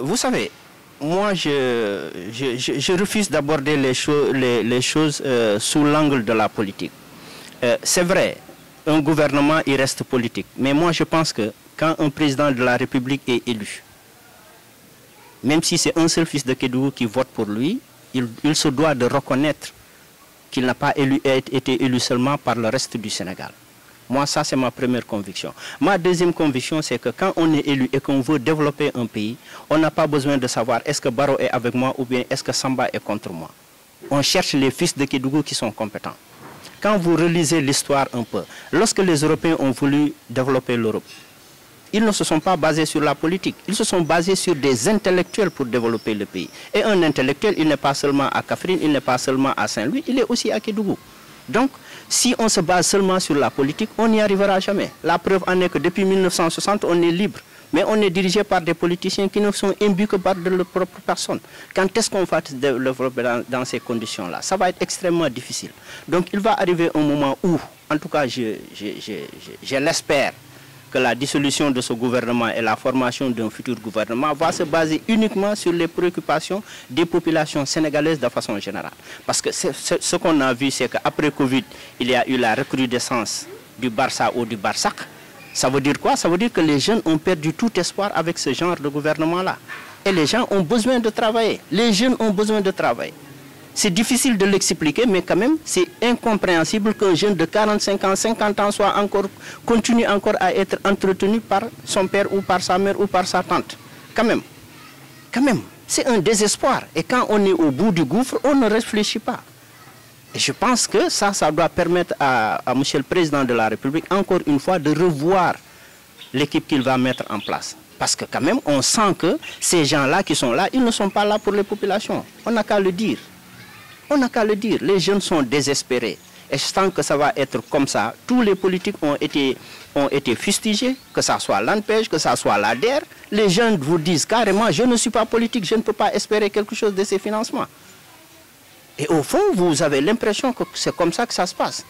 Vous savez, moi, je refuse d'aborder les choses sous l'angle de la politique. C'est vrai, un gouvernement, il reste politique. Mais moi, je pense que quand un président de la République est élu, même si c'est un seul fils de Kédougou qui vote pour lui, il se doit de reconnaître qu'il n'a pas été élu seulement par le reste du Sénégal. Moi, ça, c'est ma première conviction. Ma deuxième conviction, c'est que quand on est élu et qu'on veut développer un pays, on n'a pas besoin de savoir est-ce que Barrow est avec moi ou bien est-ce que Samba est contre moi. On cherche les fils de Kédougou qui sont compétents. Quand vous relisez l'histoire un peu, lorsque les Européens ont voulu développer l'Europe, ils ne se sont pas basés sur la politique, ils se sont basés sur des intellectuels pour développer le pays. Et un intellectuel, il n'est pas seulement à Kaffrine, il n'est pas seulement à Saint-Louis, il est aussi à Kédougou. Donc, si on se base seulement sur la politique, on n'y arrivera jamais. La preuve en est que depuis 1960, on est libre. Mais on est dirigé par des politiciens qui ne sont imbus que par de leur propre personne. Quand est-ce qu'on va se développer dans ces conditions-là? Ça va être extrêmement difficile. Donc, il va arriver un moment où, en tout cas, je l'espère, que la dissolution de ce gouvernement et la formation d'un futur gouvernement va se baser uniquement sur les préoccupations des populations sénégalaises de façon générale. Parce que ce qu'on a vu, c'est qu'après Covid, il y a eu la recrudescence du Barça ou du Barsac. Ça veut dire quoi? Ça veut dire que les jeunes ont perdu tout espoir avec ce genre de gouvernement-là. Et les gens ont besoin de travailler. Les jeunes ont besoin de travailler. C'est difficile de l'expliquer, mais quand même, c'est incompréhensible qu'un jeune de 45 ans, 50 ans continue encore à être entretenu par son père ou par sa mère ou par sa tante. Quand même, c'est un désespoir. Et quand on est au bout du gouffre, on ne réfléchit pas. Et je pense que ça doit permettre à M. le Président de la République, encore une fois, de revoir l'équipe qu'il va mettre en place. Parce que quand même, on sent que ces gens-là qui sont là, ils ne sont pas là pour les populations. On n'a qu'à le dire. On n'a qu'à le dire, les jeunes sont désespérés. Et je sens que ça va être comme ça. Tous les politiques ont été fustigés, que ce soit l'ANPEJ, que ce soit l'ADER. Les jeunes vous disent carrément, je ne suis pas politique, je ne peux pas espérer quelque chose de ces financements. Et au fond, vous avez l'impression que c'est comme ça que ça se passe.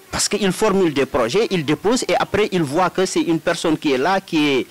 Parce qu'ils formulent des projets, ils déposent et après ils voient que c'est une personne qui est là, qui est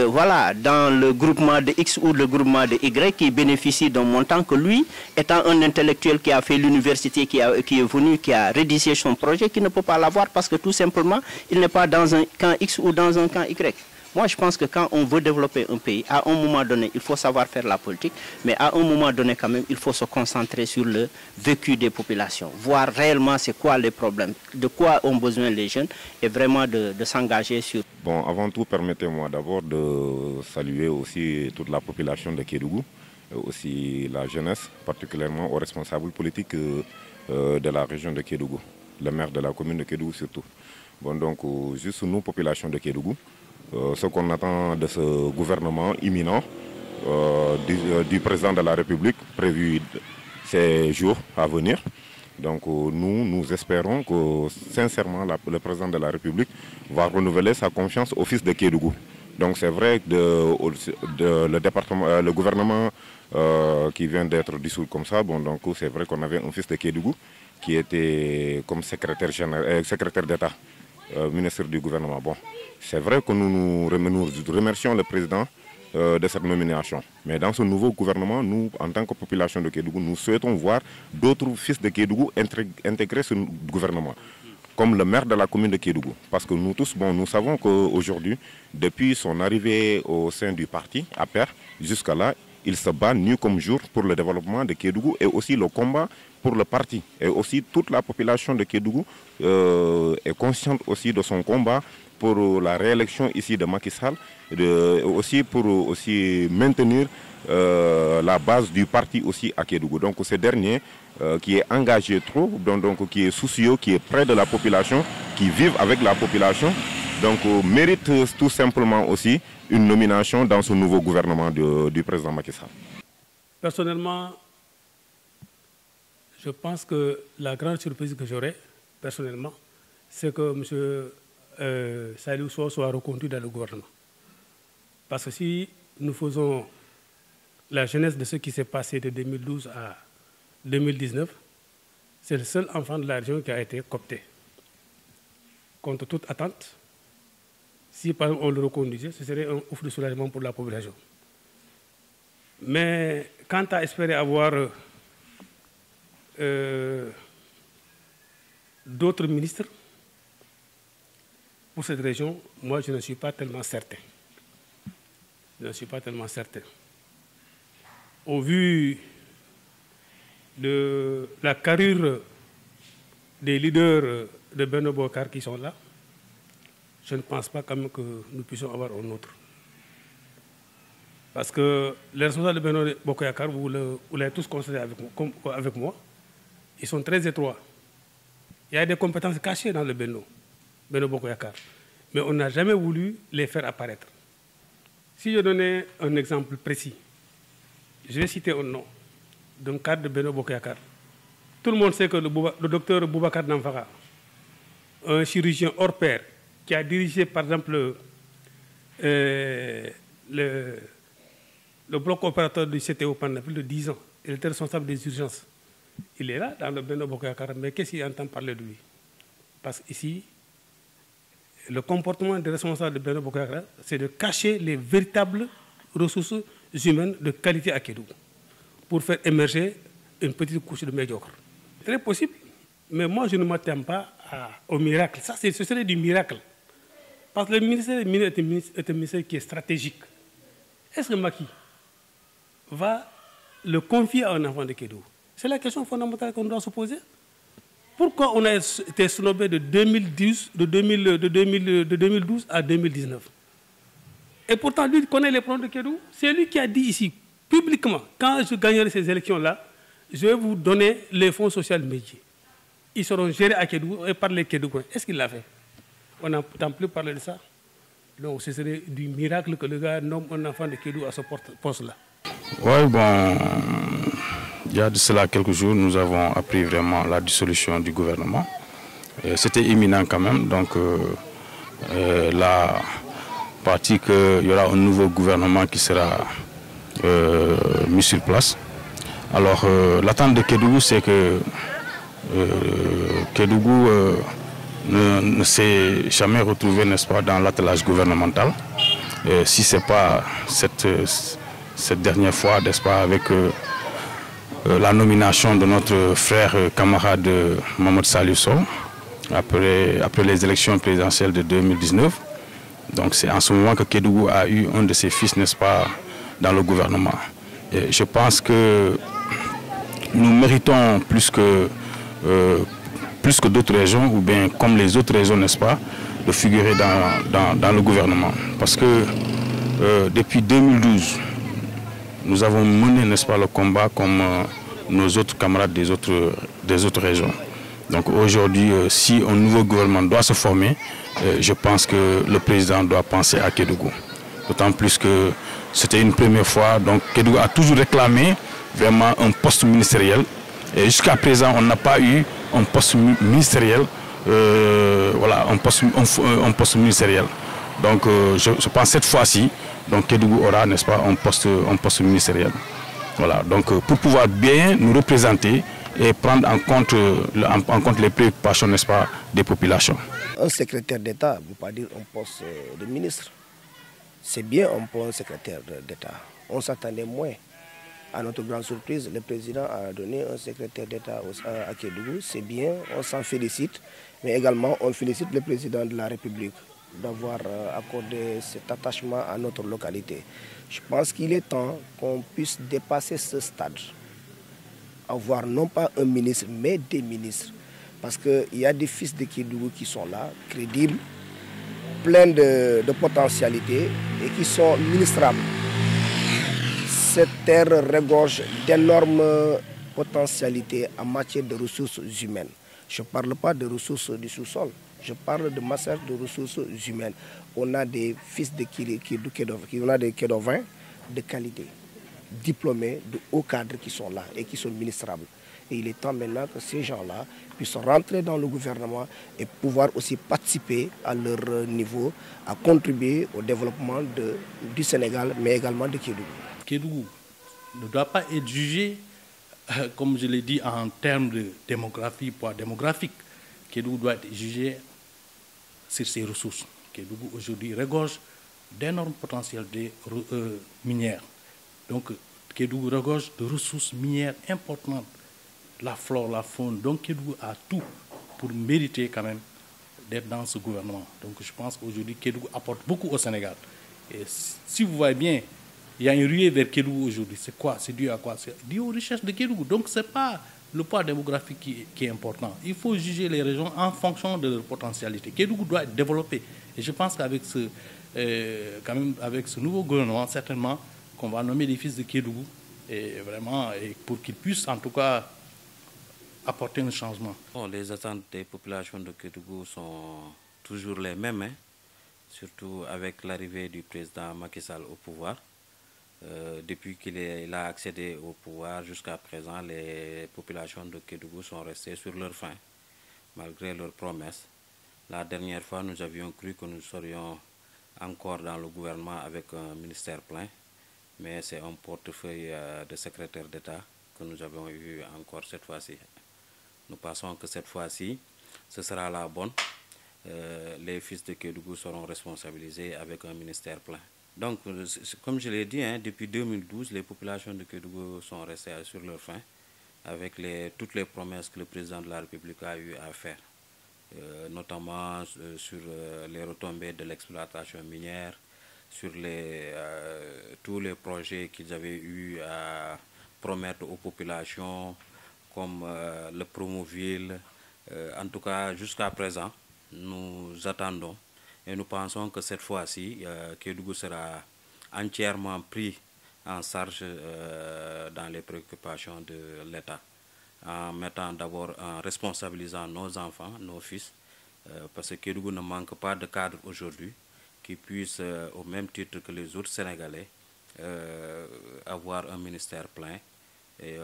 voilà, dans le groupement de X ou le groupement de Y qui bénéficie d'un montant que lui, étant un intellectuel qui a fait l'université, qui est venu, qui a rédigé son projet, qui ne peut pas l'avoir parce que tout simplement, il n'est pas dans un camp X ou dans un camp Y. Moi, je pense que quand on veut développer un pays, à un moment donné, il faut savoir faire la politique, mais à un moment donné, quand même, il faut se concentrer sur le vécu des populations, voir réellement c'est quoi les problèmes, de quoi ont besoin les jeunes, et vraiment de s'engager sur... Bon, avant tout, permettez-moi d'abord de saluer aussi toute la population de Kédougou, aussi la jeunesse, particulièrement aux responsables politiques de la région de Kédougou, le maire de la commune de Kédougou surtout. Bon, donc, juste nous, population de Kédougou, ce qu'on attend de ce gouvernement imminent du président de la République prévu ces jours à venir. Donc nous espérons que sincèrement le président de la République va renouveler sa confiance au fils de Kédougou. Donc c'est vrai que le gouvernement qui vient d'être dissous comme ça, bon, donc c'est vrai qu'on avait un fils de Kédougou qui était comme secrétaire d'État. Ministre du gouvernement. Bon, c'est vrai que nous remercions le président de cette nomination. Mais dans ce nouveau gouvernement, nous, en tant que population de Kédougou, nous souhaitons voir d'autres fils de Kédougou intégrer ce gouvernement, comme le maire de la commune de Kédougou. Parce que nous tous, bon, nous savons qu'aujourd'hui, depuis son arrivée au sein du parti, APR, jusqu'à là, il se bat nuit comme jour pour le développement de Kédougou et aussi le combat pour le parti. Et aussi toute la population de Kédougou est consciente aussi de son combat pour la réélection ici de Macky Sall, aussi pour maintenir la base du parti aussi à Kédougou. Donc ce dernier qui est engagé trop, donc qui est soucieux, qui est près de la population, qui vit avec la population, donc mérite tout simplement aussi une nomination dans ce nouveau gouvernement du président Macky Sall. Personnellement, je pense que la grande surprise que j'aurai, personnellement, c'est que M. Salihou Sow soit reconduit dans le gouvernement. Parce que si nous faisons la jeunesse de ce qui s'est passé de 2012 à 2019, c'est le seul enfant de la région qui a été coopté. Contre toute attente, Si par exemple on le reconduisait, ce serait un ouf de soulagement pour la population. Mais quant à espérer avoir d'autres ministres pour cette région, moi je ne suis pas tellement certain. Je ne suis pas tellement certain. Au vu de la carrure des leaders de Benno Bokk Yakaar qui sont là, je ne pense pas quand même que nous puissions avoir un autre. Parce que les responsables de Benno Bokk Yakaar, vous l'avez tous constaté avec moi, ils sont très étroits. Il y a des compétences cachées dans le Benno Bokk Yakaar, mais on n'a jamais voulu les faire apparaître. Si je donnais un exemple précis, je vais citer un nom d'un cadre de Benno Bokk Yakaar. Tout le monde sait que le docteur Boubacar Namfara, un chirurgien hors pair, qui a dirigé par exemple le bloc opérateur du CTO pendant plus de 10 ans, il était responsable des urgences. Il est là dans le Benno Bokk Yakaar, mais qu'est-ce qu'il entend parler de lui? Parce qu'ici, le comportement des responsables de Benno Bokk Yakaar, c'est de cacher les véritables ressources humaines de qualité à Kédougou pour faire émerger une petite couche de médiocre. C'est très possible, mais moi je ne m'attends pas au miracle. Ça, ce serait du miracle. Parce que le ministère des Mines est un ministère qui est stratégique. Est-ce que Macky va le confier à un enfant de Kédougou? C'est la question fondamentale qu'on doit se poser. Pourquoi on a été snobé de 2012 à 2019? Et pourtant, lui, il connaît les problèmes de Kédougou. C'est lui qui a dit ici, publiquement, quand je gagnerai ces élections-là, je vais vous donner les fonds sociaux métiers. Ils seront gérés à Kédougou et par les Kédougouins. Est-ce qu'il l'a fait? On n'entend plus parler de ça. Donc, ce serait du miracle que le gars nomme un enfant de Kédougou à ce poste-là. Oui, bon, il y a de cela quelques jours, nous avons appris vraiment la dissolution du gouvernement. C'était imminent quand même, donc la partie qu'il y aura un nouveau gouvernement qui sera mis sur place. Alors, l'attente de Kédougou, c'est que Kédougou ne s'est jamais retrouvé, n'est-ce pas, dans l'attelage gouvernemental. Si ce n'est pas cette dernière fois, n'est-ce pas, avec la nomination de notre frère camarade Mamadou Salif Sow, après les élections présidentielles de 2019. Donc c'est en ce moment que Kédougou a eu un de ses fils, n'est-ce pas, dans le gouvernement. Et je pense que nous méritons plus que d'autres régions, ou bien comme les autres régions, n'est-ce pas, de figurer dans le gouvernement. Parce que depuis 2012, nous avons mené, n'est-ce pas, le combat comme nos autres camarades des autres régions. Donc aujourd'hui, si un nouveau gouvernement doit se former, je pense que le président doit penser à Kédougou. D'autant plus que c'était une première fois, donc Kédougou a toujours réclamé vraiment un poste ministériel. Et jusqu'à présent, on n'a pas eu un poste ministériel, voilà, un poste ministériel. Donc je pense que cette fois-ci, donc Kédougou aura, n'est-ce pas, un poste ministériel. Voilà, donc pour pouvoir bien nous représenter et prendre en compte les préoccupations, n'est-ce pas, des populations. Un secrétaire d'État, ne veut pas dire un poste de ministre. C'est bien un secrétaire d'État. On s'attendait moins. À notre grande surprise, le président a donné un secrétaire d'État à Kédougou. C'est bien, on s'en félicite. Mais également, on félicite le président de la République d'avoir accordé cet attachement à notre localité. Je pense qu'il est temps qu'on puisse dépasser ce stade. Avoir non pas un ministre, mais des ministres. Parce qu'il y a des fils de Kédougou qui sont là, crédibles, pleins de potentialités et qui sont ministrables. Cette terre regorge d'énormes potentialités en matière de ressources humaines. Je ne parle pas de ressources du sous-sol, je parle de massage de ressources humaines. On a des fils de Kédovins de qualité, diplômés de hauts cadres qui sont là et qui sont ministrables. Et il est temps maintenant que ces gens-là puissent rentrer dans le gouvernement et pouvoir aussi participer à leur niveau, à contribuer au développement du Sénégal, mais également de Kédougou. Kédougou ne doit pas être jugé, comme je l'ai dit, en termes de démographie, poids démographique. Kédougou doit être jugé sur ses ressources. Kédougou aujourd'hui regorge d'énormes potentialités minières. Donc Kédougou regorge de ressources minières importantes, la flore, la faune. Donc Kédougou a tout pour mériter quand même d'être dans ce gouvernement. Donc je pense qu'aujourd'hui Kédougou apporte beaucoup au Sénégal. Et si vous voyez bien, il y a une ruée vers Kédougou aujourd'hui. C'est quoi? C'est dû à quoi? C'est dû aux richesses de Kédougou. Donc ce n'est pas le poids démographique qui est important. Il faut juger les régions en fonction de leur potentialité. Kédougou doit être développé. Et je pense qu'avec quand même avec ce nouveau gouvernement, certainement, qu'on va nommer les fils de Kédougou, et vraiment, et pour qu'ils puissent en tout cas apporter un changement. Bon, les attentes des populations de Kédougou sont toujours les mêmes, hein, surtout avec l'arrivée du président Macky Sall au pouvoir. Depuis qu'il a accédé au pouvoir jusqu'à présent, les populations de Kédougou sont restées sur leur faim, malgré leurs promesses. La dernière fois, nous avions cru que nous serions encore dans le gouvernement avec un ministère plein, mais c'est un portefeuille de secrétaire d'État que nous avons eu encore cette fois-ci. Nous pensons que cette fois-ci, ce sera la bonne. Les fils de Kédougou seront responsabilisés avec un ministère plein. Donc, comme je l'ai dit, hein, depuis 2012, les populations de Kédougou sont restées sur leur faim avec toutes les promesses que le président de la République a eu à faire, notamment sur les retombées de l'exploitation minière, sur tous les projets qu'ils avaient eu à promettre aux populations, comme le Promoville. En tout cas, jusqu'à présent, nous attendons et nous pensons que cette fois-ci, Kédougou sera entièrement pris en charge dans les préoccupations de l'État, en mettant d'abord, en responsabilisant nos enfants, nos fils, parce que Kédougou ne manque pas de cadres aujourd'hui qui puissent, au même titre que les autres Sénégalais, avoir un ministère plein. Et,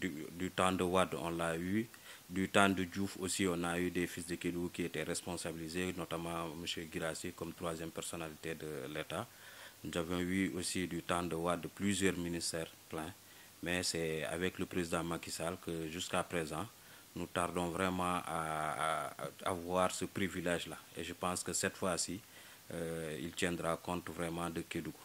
du temps de Wade, on l'a eu. Du temps de Diouf aussi, on a eu des fils de Kédougou qui étaient responsabilisés, notamment M. Guirassy comme troisième personnalité de l'État. Nous avons eu aussi du temps de Wade plusieurs ministères pleins. Mais c'est avec le président Macky Sall que jusqu'à présent, nous tardons vraiment à avoir ce privilège-là. Et je pense que cette fois-ci, il tiendra compte vraiment de Kédougou.